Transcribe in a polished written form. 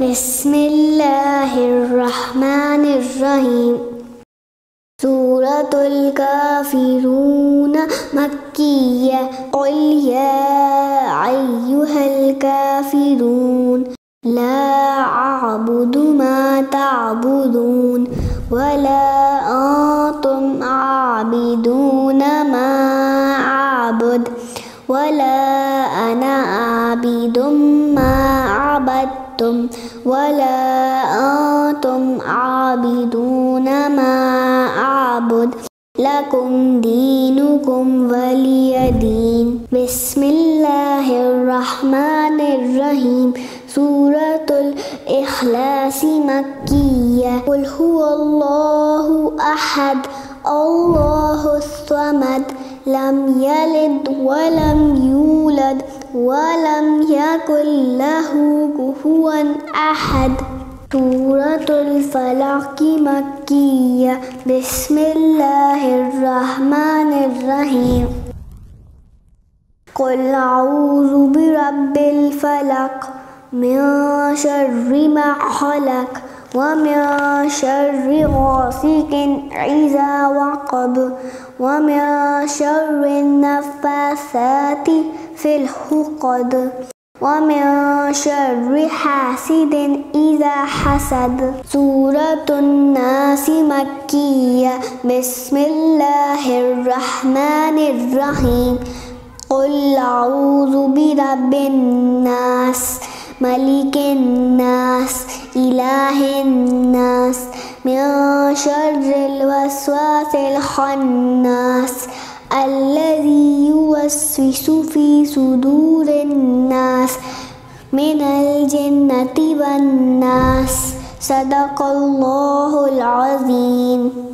बिस्मिल्लाहिर्रहमानिर्रहीम। सूरतुल काफिरून मक्किय्या। क़ुल या अय्युहल काफिरून ला अअबुदु मा तअबुदून वला अंतुम आबिदून मा अअबुद वला अना आबिदुम मा अबदतुम वला अंतुम आबिदून मा अअबुद लकुम दीनुकुम वलिय दीन। बिस्मिल्लाहिर्रहमानिर्रहीम। सूरतुल इखलास मक्किय्या। क़ुल हुवल्लाहु अहद अल्लाहुस समद लम यलिद वलम यूलद वलम यकुल लहू कुफुवन अहद। सूरतुल फलक मक्किय्या। बिस्मिल्लाहिर्रहमानिर्रहीम। क़ुल अऊज़ु बिरब्बिल फलक मिन शर्रि मा खलक व मिन शर्रि गासिकिन इज़ा वक़ब व मिन शर्रि नफ़्फ़ासाति फ़िल उक़द व मिन शर्रि हासिदिन इज़ा हसद। सूरतुन नास मक्किय्या। बिस्मिल्लाहिर्रहमानिर्रहीम। क़ुल अऊज़ु बिरब्बिन नास मलिकिन नास इलाहिन नास मिन शर्रिल वस्वासिल खन्नास अल्लज़ी युवस्विसु फ़ी सुदूरिन नास मिनल जिन्नति वन नास। सदक़ल्लाहुल अज़ीम।